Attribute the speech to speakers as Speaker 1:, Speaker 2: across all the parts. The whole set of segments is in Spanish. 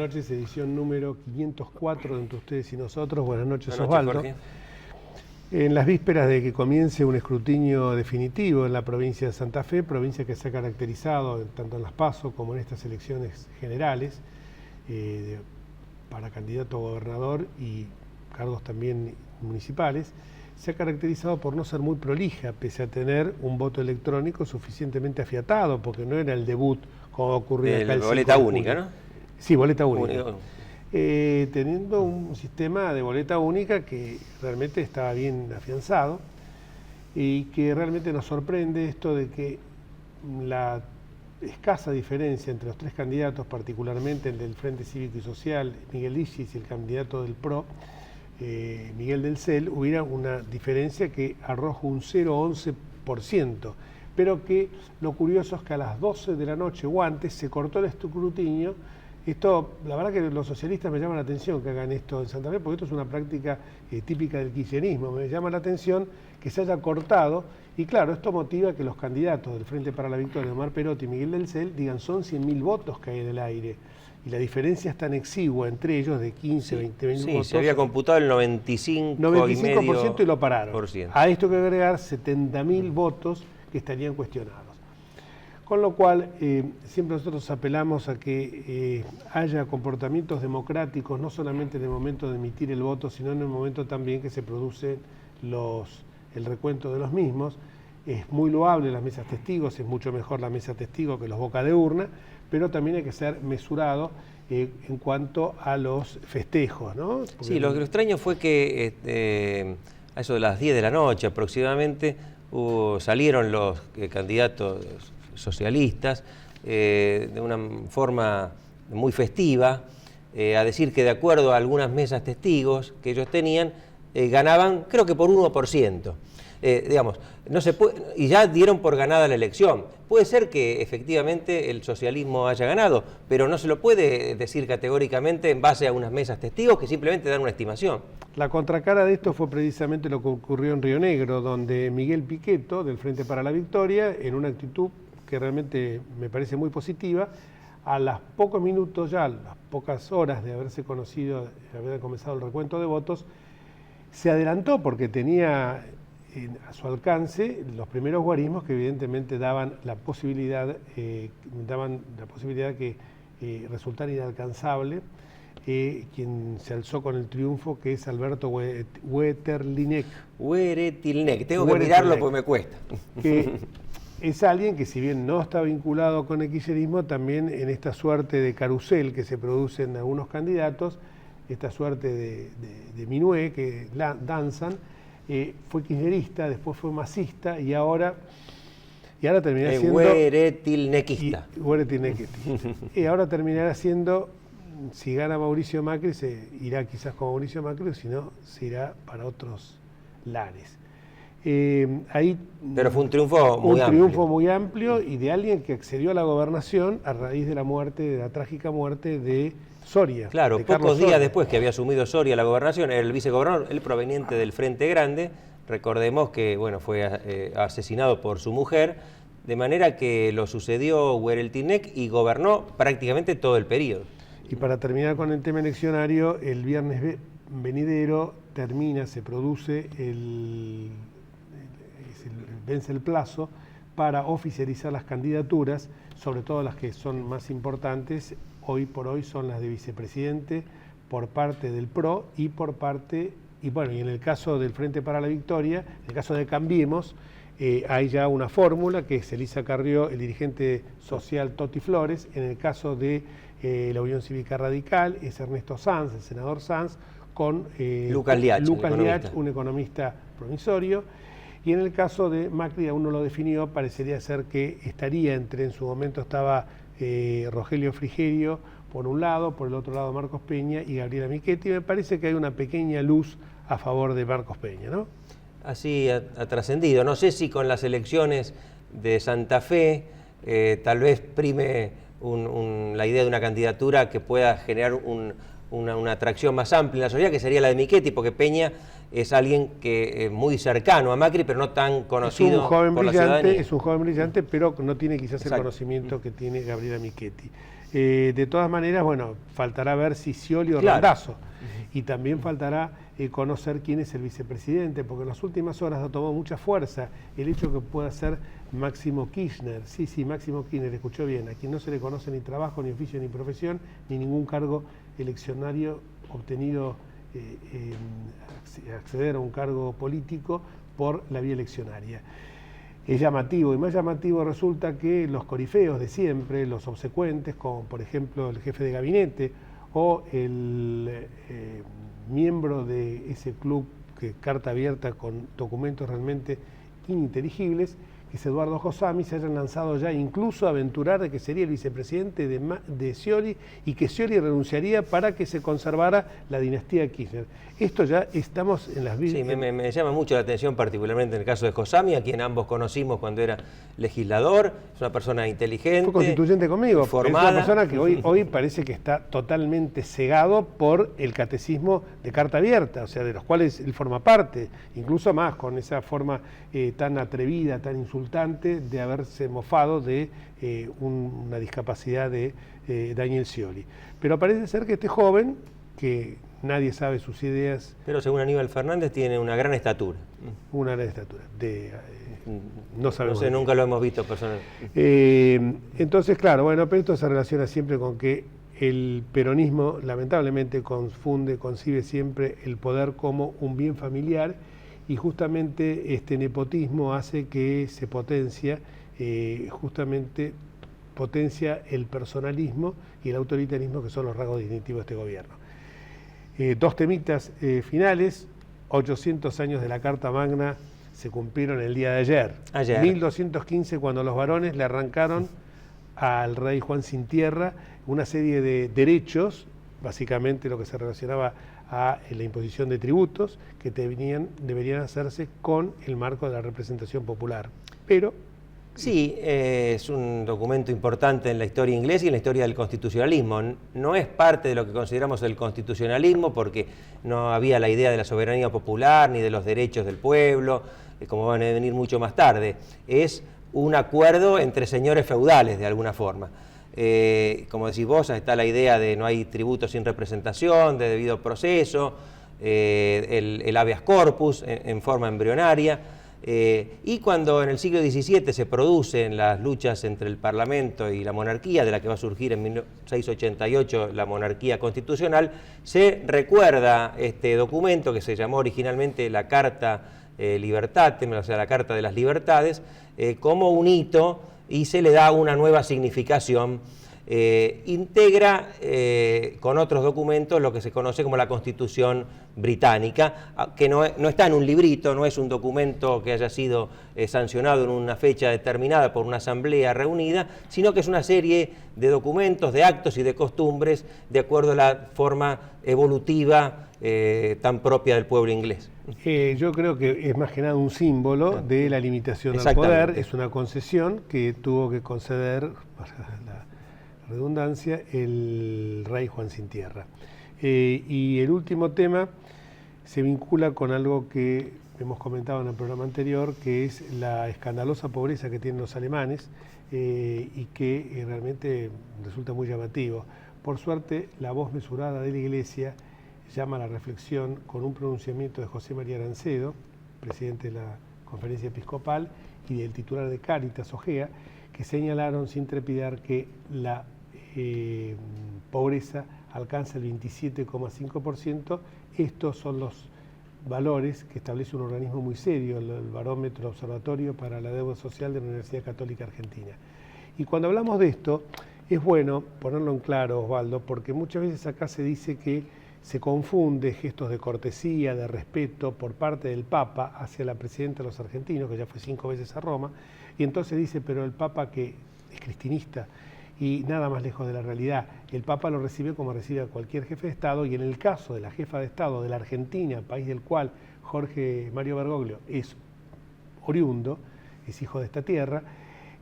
Speaker 1: noches, edición número 504 de Entre Ustedes y Nosotros. Buenas noches,
Speaker 2: Buenas noches,
Speaker 1: Osvaldo.
Speaker 2: Jorge.
Speaker 1: En las vísperas de que comience un escrutinio definitivo en la provincia de Santa Fe, provincia que se ha caracterizado tanto en las PASO como en estas elecciones generales para candidato a gobernador y cargos también municipales, se ha caracterizado por no ser muy prolija, pese a tener un voto electrónico suficientemente afiatado, porque no era el debut como ocurría acá el 5
Speaker 2: boleta
Speaker 1: de
Speaker 2: única,
Speaker 1: julio.
Speaker 2: ¿no?
Speaker 1: Sí, boleta única. Teniendo un sistema de boleta única que realmente estaba bien afianzado y que realmente nos sorprende esto de que la escasa diferencia entre los tres candidatos, particularmente el del Frente Cívico y Social, Miguel Lischis, y el candidato del PRO, Miguel del CEL, hubiera una diferencia que arroja un 0,11%, pero que lo curioso es que a las 12 de la noche o antes se cortó el escrutinio. Esto, la verdad que los socialistas me llaman la atención que hagan esto en Santa Fe, porque esto es una práctica típica del kirchnerismo. Me llama la atención que se haya cortado, y claro, esto motiva que los candidatos del Frente para la Victoria, Omar Perotti y Miguel del CEL, digan son 100.000 votos que hay en el aire. Y la diferencia es tan exigua entre ellos de 15, 20.000 votos.
Speaker 2: Sí, se había computado el 95%
Speaker 1: y lo pararon. A esto hay que agregar 70.000 votos que estarían cuestionados. Con lo cual, siempre nosotros apelamos a que haya comportamientos democráticos, no solamente en el momento de emitir el voto, sino en el momento también que se produce el recuento de los mismos. Es muy loable las mesas testigos, es mucho mejor la mesa testigo que los boca de urna, pero también hay que ser mesurado en cuanto a los festejos, ¿no? Porque
Speaker 2: sí, lo extraño fue que a eso de las 10 de la noche aproximadamente salieron los candidatos socialistas de una forma muy festiva a decir que de acuerdo a algunas mesas testigos que ellos tenían, ganaban creo que por 1%. Digamos, no se puede, y ya dieron por ganada la elección. Puede ser que efectivamente el socialismo haya ganado, pero no se lo puede decir categóricamente en base a unas mesas testigos que simplemente dan una estimación.
Speaker 1: La contracara de esto fue precisamente lo que ocurrió en Río Negro, donde Miguel Pichetto, del Frente para la Victoria, en una actitud que realmente me parece muy positiva, a los pocos minutos ya, a las pocas horas de haberse conocido, de haber comenzado el recuento de votos, se adelantó porque tenía a su alcance los primeros guarismos que evidentemente daban la posibilidad que resultara inalcanzable quien se alzó con el triunfo, que es Alberto Hueretilneck.
Speaker 2: Tengo que mirarlo porque me cuesta.
Speaker 1: Que es alguien que, si bien no está vinculado con el kirchnerismo, también en esta suerte de carusel que se produce en algunos candidatos, esta suerte de minué que danzan, fue kirchnerista, después fue masista y ahora terminará siendo
Speaker 2: hueretilnequista.
Speaker 1: Y ahora terminará siendo, si gana Mauricio Macri, se irá quizás con Mauricio Macri, o si no, se irá para otros lares.
Speaker 2: Pero fue un triunfo muy
Speaker 1: amplio y de alguien que accedió a la gobernación a raíz de la trágica muerte de Soria.
Speaker 2: Claro, pocos días después que había asumido Soria la gobernación, era el vicegobernador, él proveniente del Frente Grande. Recordemos que fue asesinado por su mujer, de manera que lo sucedió Hueretilneck y gobernó prácticamente todo el periodo.
Speaker 1: Y para terminar con el tema eleccionario, el viernes venidero se produce vence el plazo para oficializar las candidaturas, sobre todo las que son más importantes. Hoy por hoy son las de vicepresidente por parte del PRO y en el caso del Frente para la Victoria, en el caso de Cambiemos, hay ya una fórmula que es Elisa Carrió, el dirigente social Toti Flores. En el caso de la Unión Cívica Radical es Ernesto Sanz, el senador Sanz, con
Speaker 2: Lucas Liach,
Speaker 1: un economista promisorio. Y en el caso de Macri, aún no lo definió, parecería ser que estaría en su momento estaba Rogelio Frigerio por un lado, por el otro lado Marcos Peña y Gabriela Michetti. Me parece que hay una pequeña luz a favor de Marcos Peña, ¿no?
Speaker 2: Así ha trascendido. No sé si con las elecciones de Santa Fe tal vez prime la idea de una candidatura que pueda generar una atracción más amplia en la sociedad, que sería la de Michetti, porque Peña es alguien que es muy cercano a Macri, pero no tan conocido por la ciudadanía.
Speaker 1: Es un joven brillante, pero no tiene quizás el conocimiento que tiene Gabriela Michetti. De todas maneras, bueno, faltará ver si Scioli o Randazzo. Y también faltará conocer quién es el vicepresidente, porque en las últimas horas ha tomado mucha fuerza el hecho que pueda ser Máximo Kirchner. Sí, Máximo Kirchner, escuchó bien, a quien no se le conoce ni trabajo, ni oficio, ni profesión, ni ningún cargo eleccionario obtenido, acceder a un cargo político por la vía eleccionaria. Es llamativo, y más llamativo resulta que los corifeos de siempre, los obsecuentes, como por ejemplo el jefe de gabinete o el miembro de ese club que carta abierta con documentos realmente ininteligibles, que es Eduardo Josami, se hayan lanzado ya incluso a aventurar de que sería el vicepresidente de Scioli y que Scioli renunciaría para que se conservara la dinastía Kirchner. Esto ya estamos en las vidas.
Speaker 2: Sí, me llama mucho la atención, particularmente en el caso de Josami, a quien ambos conocimos cuando era legislador. Es una persona inteligente.
Speaker 1: Fue constituyente conmigo.
Speaker 2: Formada.
Speaker 1: Es una persona que hoy parece que está totalmente cegado por el catecismo de carta abierta, o sea, de los cuales él forma parte, incluso más con esa forma tan atrevida, tan insultante de haberse mofado de una discapacidad de Daniel Scioli. Pero parece ser que este joven, que nadie sabe sus ideas...
Speaker 2: Pero según Aníbal Fernández tiene una gran estatura.
Speaker 1: Una gran estatura. No sabemos.
Speaker 2: No sé, nunca lo hemos visto personalmente.
Speaker 1: Entonces, claro, bueno, pero esto se relaciona siempre con que el peronismo lamentablemente concibe siempre el poder como un bien familiar, y justamente este nepotismo hace que se potencia el personalismo y el autoritarismo, que son los rasgos distintivos de este gobierno. Dos temitas finales. 800 años de la Carta Magna se cumplieron el día de ayer. 1215, cuando los varones le arrancaron al rey Juan Sin Tierra una serie de derechos, básicamente lo que se relacionaba a la imposición de tributos, que deberían hacerse con el marco de la representación popular. Pero...
Speaker 2: Sí, es un documento importante en la historia inglesa y en la historia del constitucionalismo. No es parte de lo que consideramos el constitucionalismo, porque no había la idea de la soberanía popular ni de los derechos del pueblo, como van a venir mucho más tarde. Es un acuerdo entre señores feudales, de alguna forma. Como decís vos, está la idea de no hay tributo sin representación, de debido proceso, el habeas corpus en forma embrionaria. Y cuando en el siglo XVII se producen las luchas entre el Parlamento y la monarquía, de la que va a surgir en 1688 la monarquía constitucional, se recuerda este documento que se llamó originalmente la Carta Libertatem, o sea, la Carta de las Libertades, como un hito, y se le da una nueva significación. Integra con otros documentos lo que se conoce como la Constitución británica, que no está en un librito, no es un documento que haya sido sancionado en una fecha determinada por una asamblea reunida, sino que es una serie de documentos, de actos y de costumbres de acuerdo a la forma evolutiva tan propia del pueblo inglés.
Speaker 1: Yo creo que es más que nada un símbolo de la limitación al poder, es una concesión que tuvo que conceder, para la redundancia, el rey Juan Sin Tierra. Y el último tema se vincula con algo que hemos comentado en el programa anterior, que es la escandalosa pobreza que tienen los alemanes y que realmente resulta muy llamativo. Por suerte, la voz mesurada de la Iglesia llama a la reflexión con un pronunciamiento de José María Arancedo, presidente de la Conferencia Episcopal, y del titular de Cáritas, Ojea, que señalaron sin trepidar que la pobreza alcanza el 27,5%. Estos son los valores que establece un organismo muy serio, el Barómetro Observatorio para la Deuda Social de la Universidad Católica Argentina. Y cuando hablamos de esto, es bueno ponerlo en claro, Osvaldo, porque muchas veces acá se dice que se confunde gestos de cortesía, de respeto por parte del Papa hacia la presidenta de los argentinos, que ya fue 5 veces a Roma, y entonces dice, pero el Papa que es cristinista, y nada más lejos de la realidad. El Papa lo recibe como recibe a cualquier jefe de Estado, y en el caso de la jefa de Estado de la Argentina, país del cual Jorge Mario Bergoglio es oriundo, es hijo de esta tierra,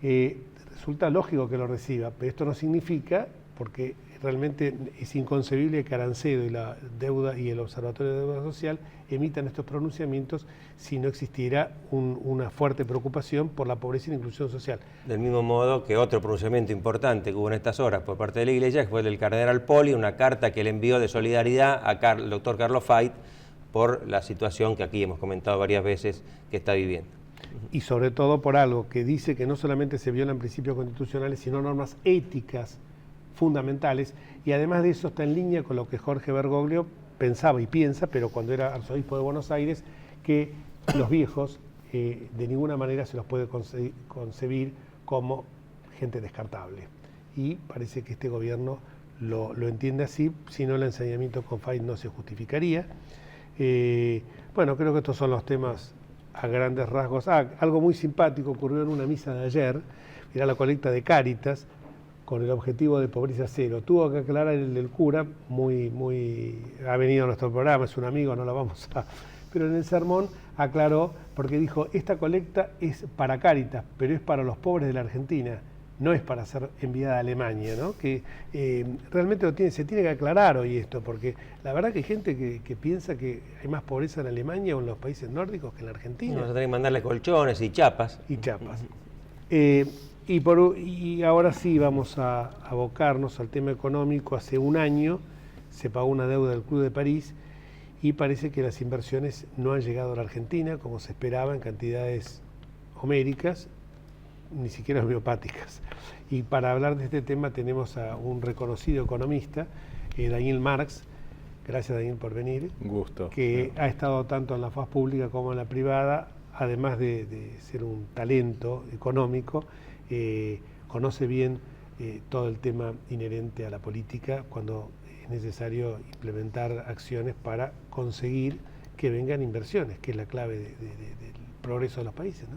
Speaker 1: resulta lógico que lo reciba, pero esto no significa porque realmente es inconcebible que Arancedo y la deuda y el Observatorio de Deuda Social emitan estos pronunciamientos si no existiera una fuerte preocupación por la pobreza y la inclusión social.
Speaker 2: Del mismo modo que otro pronunciamiento importante que hubo en estas horas por parte de la Iglesia fue del cardenal Poli, una carta que le envió de solidaridad al doctor Carlos Fait por la situación que aquí hemos comentado varias veces que está viviendo.
Speaker 1: Y sobre todo por algo que dice que no solamente se violan principios constitucionales, sino normas éticas fundamentales, y además de eso está en línea con lo que Jorge Bergoglio pensaba y piensa, pero cuando era arzobispo de Buenos Aires, que los viejos de ninguna manera se los puede concebir como gente descartable. Y parece que este gobierno lo entiende así, si no el ensañamiento con Fait no se justificaría. Bueno, creo que estos son los temas a grandes rasgos. Algo muy simpático ocurrió en una misa de ayer, era la colecta de Cáritas, con el objetivo de pobreza cero. Tuvo que aclarar el cura, ha venido a nuestro programa, es un amigo, no lo vamos a... Pero en el sermón aclaró, porque dijo, esta colecta es para Cáritas, pero es para los pobres de la Argentina, no es para ser enviada a Alemania, ¿no? Que realmente se tiene que aclarar hoy esto, porque la verdad que hay gente que piensa que hay más pobreza en Alemania o en los países nórdicos que en la Argentina.
Speaker 2: Vamos a tener que mandarle colchones y chapas.
Speaker 1: Y chapas. Y ahora sí vamos a abocarnos al tema económico. Hace un año se pagó una deuda del Club de París y parece que las inversiones no han llegado a la Argentina como se esperaba en cantidades homéricas, ni siquiera homeopáticas. Y para hablar de este tema tenemos a un reconocido economista, Daniel Marx. Gracias, Daniel, por venir.
Speaker 3: Un gusto.
Speaker 1: Que ha estado tanto en la faz pública como en la privada, además de ser un talento económico, conoce bien todo el tema inherente a la política cuando es necesario implementar acciones para conseguir que vengan inversiones, que es la clave del progreso de los países, ¿no?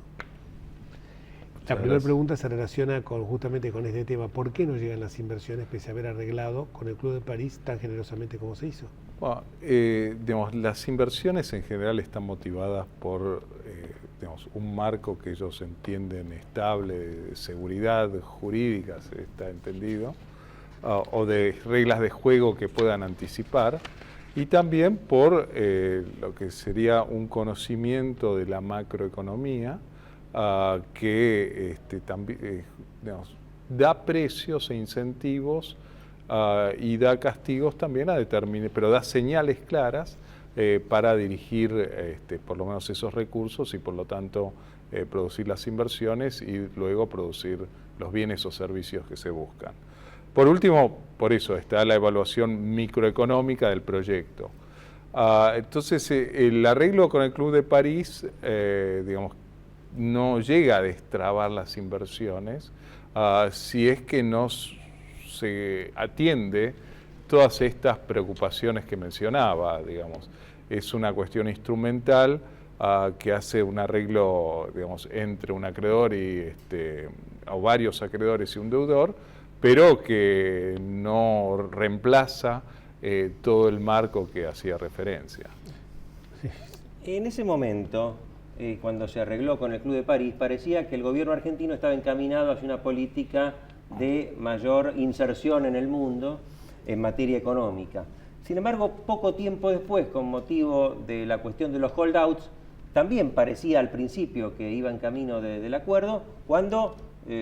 Speaker 1: La primera pregunta se relaciona justamente con este tema. ¿Por qué no llegan las inversiones pese a haber arreglado con el Club de París tan generosamente como se hizo?
Speaker 3: Bueno, digamos, las inversiones en general están motivadas por un marco que ellos entienden estable, de seguridad jurídica, se está entendido, o de reglas de juego que puedan anticipar, y también por lo que sería un conocimiento de la macroeconomía, que también da precios e incentivos y da castigos también pero da señales claras para dirigir por lo menos esos recursos y por lo tanto producir las inversiones y luego producir los bienes o servicios que se buscan. Por último, por eso está la evaluación microeconómica del proyecto. Entonces, el arreglo con el Club de París, digamos, no llega a destrabar las inversiones si es que no se atiende todas estas preocupaciones que mencionaba, digamos. Es una cuestión instrumental que hace un arreglo, digamos, entre un acreedor y o varios acreedores y un deudor, pero que no reemplaza todo el marco que hacía referencia.
Speaker 2: En ese momento, cuando se arregló con el Club de París, parecía que el gobierno argentino estaba encaminado hacia una política de mayor inserción en el mundo en materia económica. Sin embargo, poco tiempo después, con motivo de la cuestión de los holdouts, también parecía al principio que iba en camino del acuerdo, cuando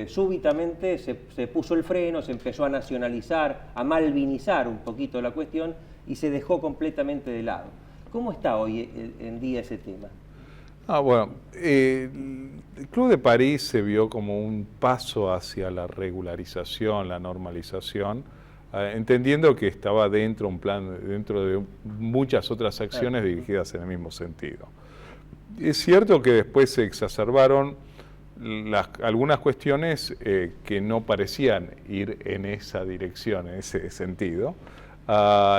Speaker 2: súbitamente se puso el freno, se empezó a nacionalizar, a malvinizar un poquito la cuestión y se dejó completamente de lado. ¿Cómo está hoy en día ese tema?
Speaker 3: Bueno, el Club de París se vio como un paso hacia la regularización, la normalización, entendiendo que estaba dentro de muchas otras acciones dirigidas en el mismo sentido. Es cierto que después se exacerbaron algunas cuestiones que no parecían ir en esa dirección, en ese sentido,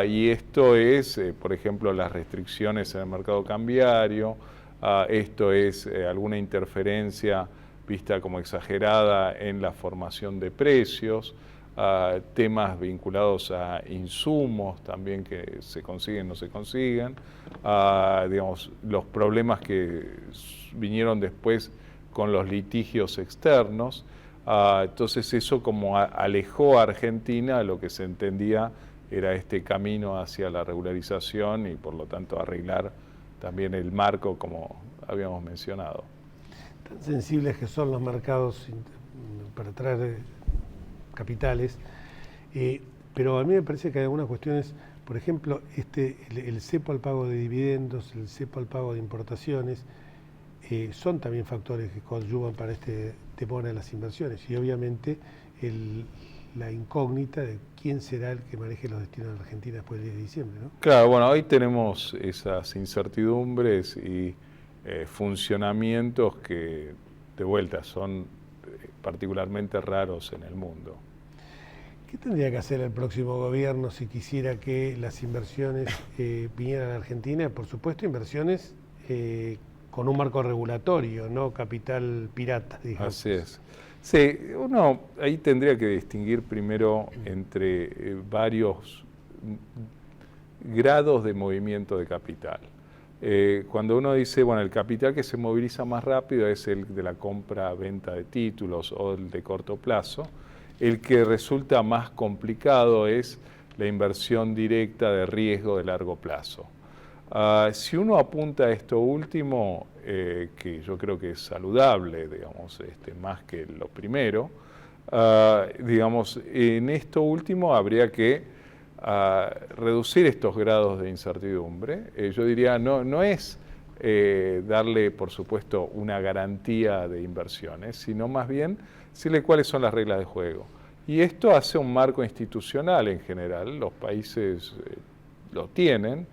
Speaker 3: y esto es, por ejemplo, las restricciones en el mercado cambiario. Esto es alguna interferencia vista como exagerada en la formación de precios, temas vinculados a insumos también que se consiguen o no se consiguen, digamos, los problemas que vinieron después con los litigios externos, Entonces eso como alejó a Argentina, lo que se entendía era este camino hacia la regularización y por lo tanto arreglar también el marco como habíamos mencionado.
Speaker 1: Tan sensibles que son los mercados para traer capitales, pero a mí me parece que hay algunas cuestiones, por ejemplo, el cepo al pago de dividendos, el cepo al pago de importaciones, son también factores que coadyuvan para este temor a las inversiones y obviamente la incógnita de quién será el que maneje los destinos de Argentina después del 10 de diciembre, ¿no?
Speaker 3: Claro, bueno, hoy tenemos esas incertidumbres y funcionamientos que de vuelta son particularmente raros en el mundo.
Speaker 1: ¿Qué tendría que hacer el próximo gobierno si quisiera que las inversiones vinieran a Argentina? Por supuesto, inversiones con un marco regulatorio, no capital pirata, digamos.
Speaker 3: Así es. Sí, uno ahí tendría que distinguir primero entre varios grados de movimiento de capital. Cuando uno dice, bueno, el capital que se moviliza más rápido es el de la compra-venta de títulos o el de corto plazo. El que resulta más complicado es la inversión directa de riesgo de largo plazo. Si uno apunta a esto último, que yo creo que es saludable, digamos, más que lo primero, digamos, en esto último habría que reducir estos grados de incertidumbre. Yo diría, no es darle, por supuesto, una garantía de inversiones, sino más bien decirle cuáles son las reglas de juego. Y esto hace un marco institucional en general, los países lo tienen,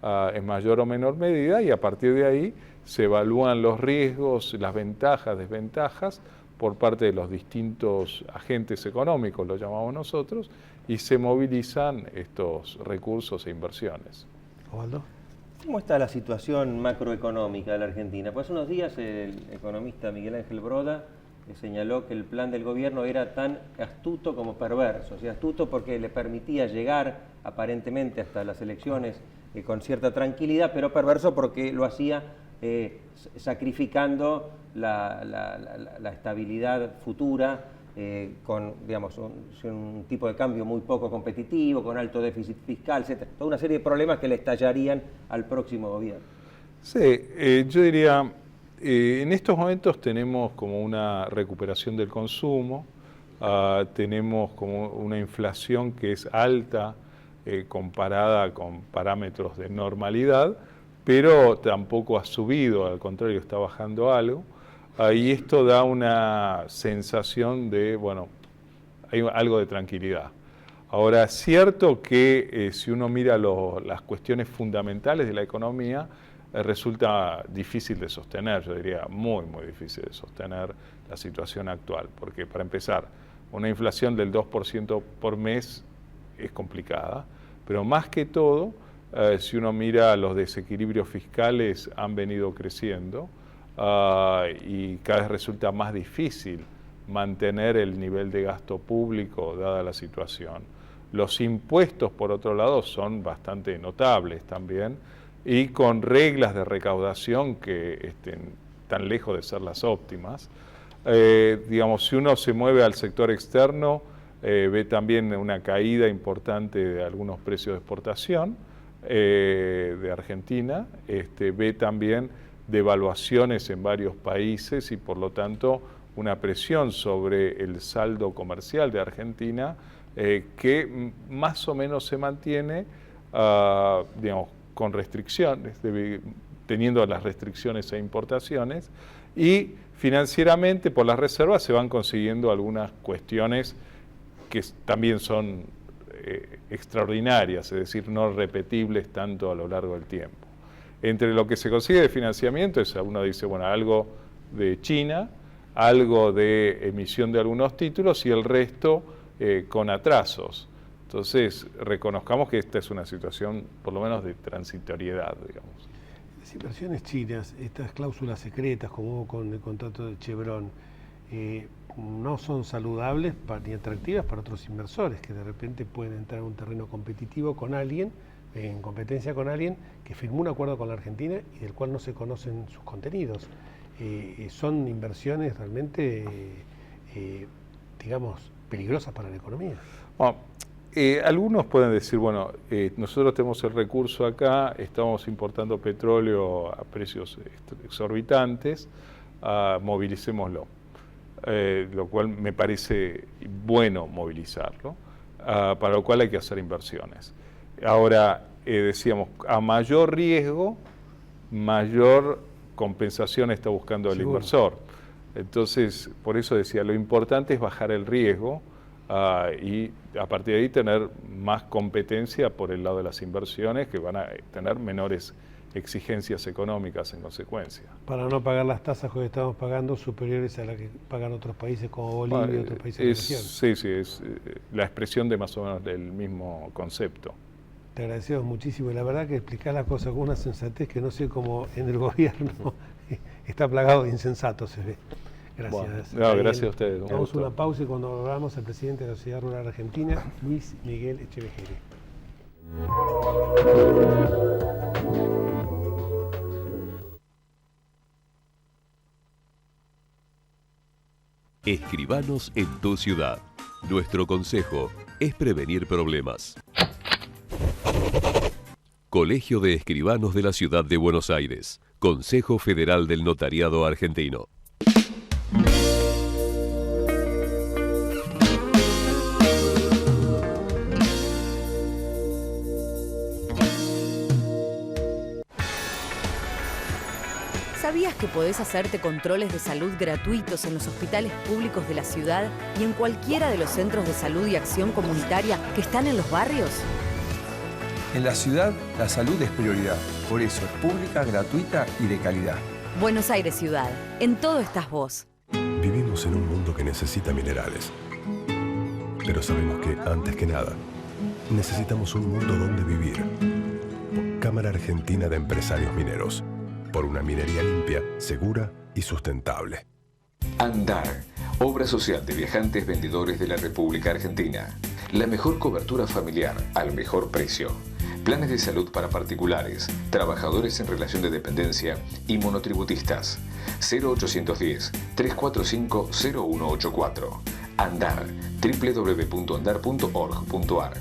Speaker 3: en mayor o menor medida, y a partir de ahí se evalúan los riesgos, las ventajas, desventajas por parte de los distintos agentes económicos, lo llamamos nosotros, y se movilizan estos recursos e inversiones.
Speaker 1: Osvaldo.
Speaker 2: ¿Cómo está la situación macroeconómica de la Argentina? Pues hace unos días el economista Miguel Ángel Broda señaló que el plan del gobierno era tan astuto como perverso, o sea, astuto porque le permitía llegar aparentemente hasta las elecciones con cierta tranquilidad, pero perverso porque lo hacía sacrificando la estabilidad futura con, digamos, un tipo de cambio muy poco competitivo, con alto déficit fiscal, etc. Toda una serie de problemas que le estallarían al próximo gobierno.
Speaker 3: Sí, yo diría, en estos momentos tenemos como una recuperación del consumo, tenemos como una inflación que es alta, comparada con parámetros de normalidad, pero tampoco ha subido, al contrario está bajando algo, y esto da una sensación de, bueno, hay algo de tranquilidad. Ahora, es cierto que si uno mira las cuestiones fundamentales de la economía, resulta difícil de sostener, yo diría muy, muy difícil de sostener la situación actual, porque para empezar, una inflación del 2% por mes es complicada, pero más que todo, si uno mira los desequilibrios fiscales han venido creciendo y cada vez resulta más difícil mantener el nivel de gasto público dada la situación. Los impuestos, por otro lado, son bastante notables también y con reglas de recaudación que están lejos de ser las óptimas. Digamos, si uno se mueve al sector externo, ve también una caída importante de algunos precios de exportación de Argentina, ve también devaluaciones en varios países y por lo tanto una presión sobre el saldo comercial de Argentina que más o menos se mantiene, digamos, con restricciones, teniendo las restricciones e importaciones, y financieramente por las reservas se van consiguiendo algunas cuestiones que también son extraordinarias, es decir, no repetibles tanto a lo largo del tiempo. Entre lo que se consigue de financiamiento, uno dice, bueno, algo de China, algo de emisión de algunos títulos y el resto con atrasos. Entonces, reconozcamos que esta es una situación, por lo menos, de transitoriedad, digamos.
Speaker 1: Las inversiones chinas, estas cláusulas secretas, como hubo con el contrato de Chevron, no son saludables ni atractivas para otros inversores que de repente pueden entrar en un terreno competitivo con alguien, en competencia con alguien que firmó un acuerdo con la Argentina y del cual no se conocen sus contenidos. Son inversiones realmente digamos, peligrosas para la economía.
Speaker 3: Bueno, algunos pueden decir, bueno, nosotros tenemos el recurso acá, estamos importando petróleo a precios exorbitantes, movilicémoslo. Lo cual me parece bueno movilizarlo, para lo cual hay que hacer inversiones. Ahora, decíamos, a mayor riesgo, mayor compensación está buscando el inversor. Entonces, por eso decía, lo importante es bajar el riesgo y a partir de ahí tener más competencia por el lado de las inversiones, que van a tener menores exigencias económicas en consecuencia.
Speaker 1: Para no pagar las tasas que estamos pagando superiores a las que pagan otros países como Bolivia y otros países de la región.
Speaker 3: Sí, es la expresión de más o menos del mismo concepto.
Speaker 1: Te agradecemos muchísimo y la verdad que explicás las cosas con una sensatez que no sé cómo en el gobierno está plagado de insensatos, se ve. Gracias.
Speaker 3: Bueno, gracias a ustedes.
Speaker 1: Vamos a una pausa y cuando volvamos al presidente de la Sociedad Rural Argentina, Luis Miguel Echevejere.
Speaker 4: Escribanos en tu ciudad. Nuestro consejo es prevenir problemas. Colegio de Escribanos de la Ciudad de Buenos Aires. Consejo Federal del Notariado Argentino.
Speaker 5: ¿Sabías que podés hacerte controles de salud gratuitos en los hospitales públicos de la ciudad y en cualquiera de los centros de salud y acción comunitaria que están en los barrios?
Speaker 6: En la ciudad, la salud es prioridad. Por eso es pública, gratuita y de calidad.
Speaker 5: Buenos Aires Ciudad. En todo estás vos.
Speaker 7: Vivimos en un mundo que necesita minerales. Pero sabemos que, antes que nada, necesitamos un mundo donde vivir. Cámara Argentina de Empresarios Mineros. Por una minería limpia, segura y sustentable.
Speaker 8: Andar, obra social de viajantes vendedores de la República Argentina. La mejor cobertura familiar al mejor precio. Planes de salud para particulares, trabajadores en relación de dependencia y monotributistas. 0810-345-0184. Andar, www.andar.org.ar.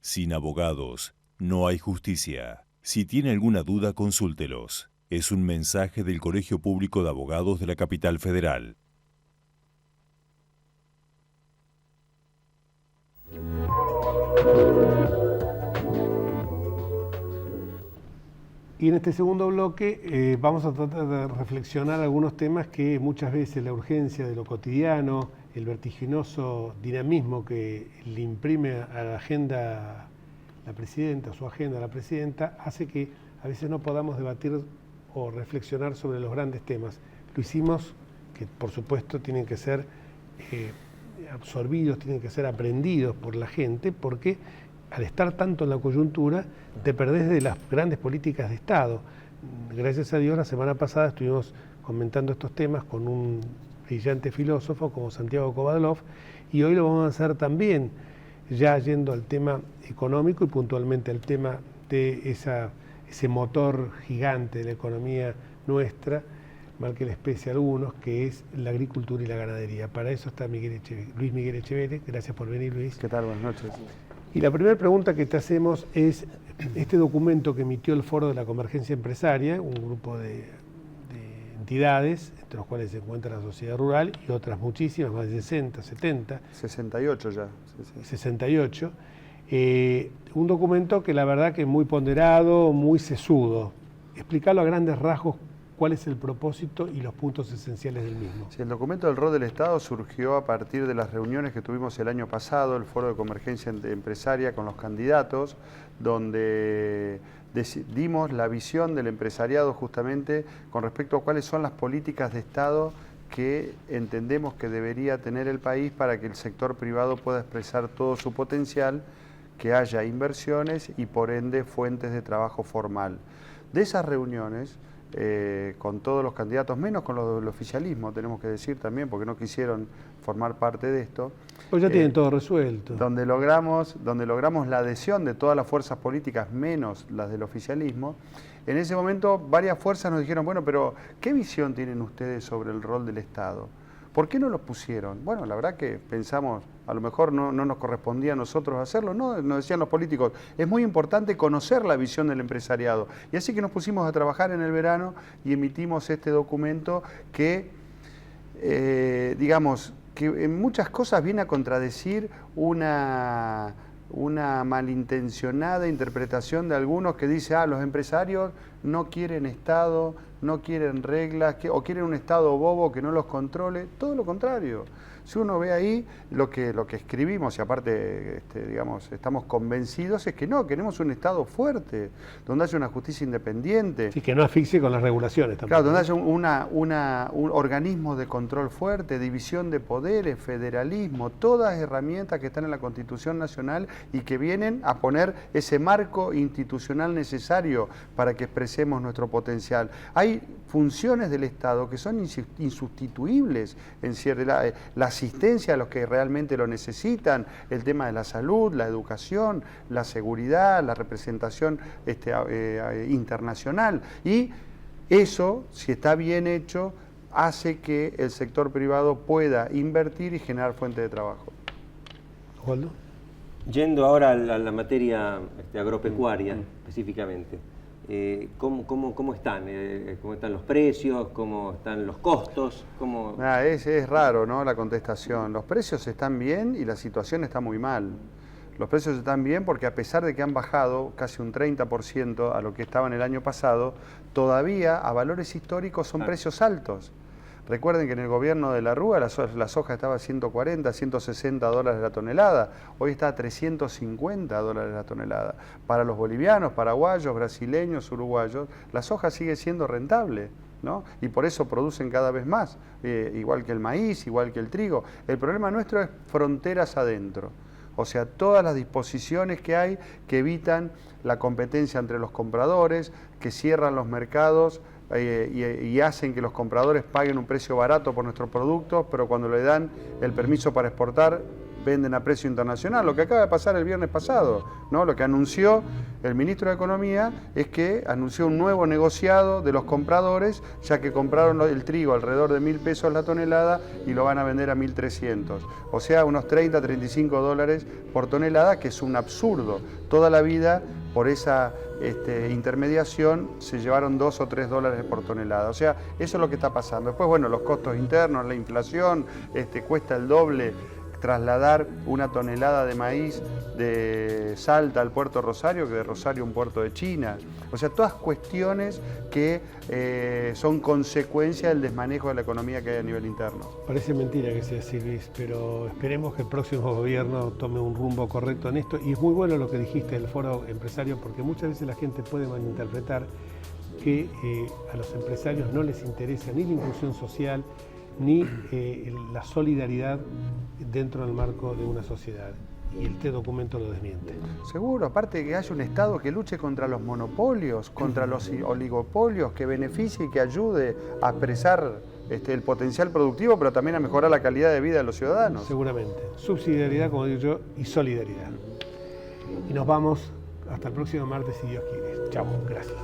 Speaker 9: Sin abogados, no hay justicia. Si tiene alguna duda, consúltelos. Es un mensaje del Colegio Público de Abogados de la Capital Federal.
Speaker 1: Y en este segundo bloque vamos a tratar de reflexionar algunos temas que muchas veces la urgencia de lo cotidiano, el vertiginoso dinamismo que le imprime a la agenda la presidenta, su agenda la presidenta, hace que a veces no podamos debatir o reflexionar sobre los grandes temas. Lo hicimos, que por supuesto tienen que ser absorbidos, tienen que ser aprendidos por la gente, porque al estar tanto en la coyuntura, te perdés de las grandes políticas de Estado. Gracias a Dios, la semana pasada estuvimos comentando estos temas con un brillante filósofo como Santiago Kovadlov, y hoy lo vamos a hacer también, ya yendo al tema económico y puntualmente al tema de ese motor gigante de la economía nuestra, mal que les pese a algunos, que es la agricultura y la ganadería. Para eso está Luis Miguel Echevere. Gracias por venir, Luis.
Speaker 10: ¿Qué tal? Buenas noches.
Speaker 1: Y la primera pregunta que te hacemos es este documento que emitió el Foro de la Convergencia Empresaria, un grupo de entidades, entre los cuales se encuentra la sociedad rural y otras muchísimas, más de 60, 70.
Speaker 10: 68 ya. Sí.
Speaker 1: 68. Un documento que la verdad que es muy ponderado, muy sesudo. Explicarlo a grandes rasgos cuál es el propósito y los puntos esenciales del mismo.
Speaker 10: Sí, el documento del rol del Estado surgió a partir de las reuniones que tuvimos el año pasado, el Foro de Convergencia Empresaria con los candidatos, donde dimos la visión del empresariado justamente con respecto a cuáles son las políticas de Estado que entendemos que debería tener el país para que el sector privado pueda expresar todo su potencial, que haya inversiones y por ende fuentes de trabajo formal. De esas reuniones con todos los candidatos, menos con los del oficialismo, tenemos que decir también, porque no quisieron formar parte de esto.
Speaker 1: Pues ya tienen todo resuelto.
Speaker 10: Donde logramos la adhesión de todas las fuerzas políticas, menos las del oficialismo. En ese momento varias fuerzas nos dijeron, bueno, pero ¿qué visión tienen ustedes sobre el rol del Estado? ¿Por qué no lo pusieron? Bueno, la verdad que pensamos, a lo mejor no nos correspondía a nosotros hacerlo, no, nos decían los políticos, es muy importante conocer la visión del empresariado. Y así que nos pusimos a trabajar en el verano y emitimos este documento que, digamos, que en muchas cosas viene a contradecir una malintencionada interpretación de algunos que dice, los empresarios no quieren Estado, no quieren reglas, o quieren un Estado bobo que no los controle. Todo lo contrario. Si uno ve ahí lo que escribimos, y aparte digamos, estamos convencidos, es que no, queremos un Estado fuerte, donde haya una justicia independiente.
Speaker 1: Sí, que no asfixie con las regulaciones también.
Speaker 10: Claro, donde haya un organismo de control fuerte, división de poderes, federalismo, todas herramientas que están en la Constitución Nacional y que vienen a poner ese marco institucional necesario para que expresemos nuestro potencial. Hay funciones del Estado que son insustituibles en la asistencia a los que realmente lo necesitan, el tema de la salud, la educación, la seguridad, la representación internacional. Y eso, si está bien hecho, hace que el sector privado pueda invertir y generar fuentes de trabajo.
Speaker 1: ¿Osvaldo?
Speaker 2: Yendo ahora a la materia agropecuaria específicamente, ¿cómo están? ¿Cómo están los precios? ¿Cómo están los costos?
Speaker 10: Es raro, ¿no?, la contestación. Los precios están bien y la situación está muy mal. Los precios están bien porque a pesar de que han bajado casi un 30% a lo que estaban el año pasado, todavía a valores históricos son precios altos. Recuerden que en el gobierno de la Rúa la soja estaba a 140, 160 dólares la tonelada. Hoy está a 350 dólares la tonelada. Para los bolivianos, paraguayos, brasileños, uruguayos, la soja sigue siendo rentable, ¿no? Y por eso producen cada vez más, igual que el maíz, igual que el trigo. El problema nuestro es fronteras adentro. O sea, todas las disposiciones que hay que evitan la competencia entre los compradores, que cierran los mercados, y hacen que los compradores paguen un precio barato por nuestros productos, pero cuando le dan el permiso para exportar, venden a precio internacional. Lo que acaba de pasar el viernes pasado, ¿no? Lo que anunció el ministro de Economía es que anunció un nuevo negociado de los compradores, ya que compraron el trigo alrededor de 1.000 pesos la tonelada y lo van a vender a 1.300. O sea, unos 30, 35 dólares por tonelada, que es un absurdo. Toda la vida, por esa intermediación, se llevaron 2 o 3 dólares por tonelada. O sea, eso es lo que está pasando. Después, bueno, los costos internos, la inflación, cuesta el doble trasladar una tonelada de maíz de Salta al puerto Rosario que de Rosario a un puerto de China. O sea, todas cuestiones que son consecuencia del desmanejo de la economía que hay a nivel interno.
Speaker 1: Parece mentira que sea así, Luis, pero esperemos que el próximo gobierno tome un rumbo correcto en esto. Y es muy bueno lo que dijiste del foro empresario, porque muchas veces la gente puede malinterpretar que a los empresarios no les interesa ni la inclusión social, ni la solidaridad dentro del marco de una sociedad. Y este documento lo desmiente.
Speaker 10: Seguro, aparte que haya un Estado que luche contra los monopolios, contra los oligopolios, que beneficie y que ayude a expresar el potencial productivo, pero también a mejorar la calidad de vida de los ciudadanos.
Speaker 1: Seguramente. Subsidiariedad, como digo yo, y solidaridad. Y nos vamos hasta el próximo martes, si Dios quiere. Chao, gracias.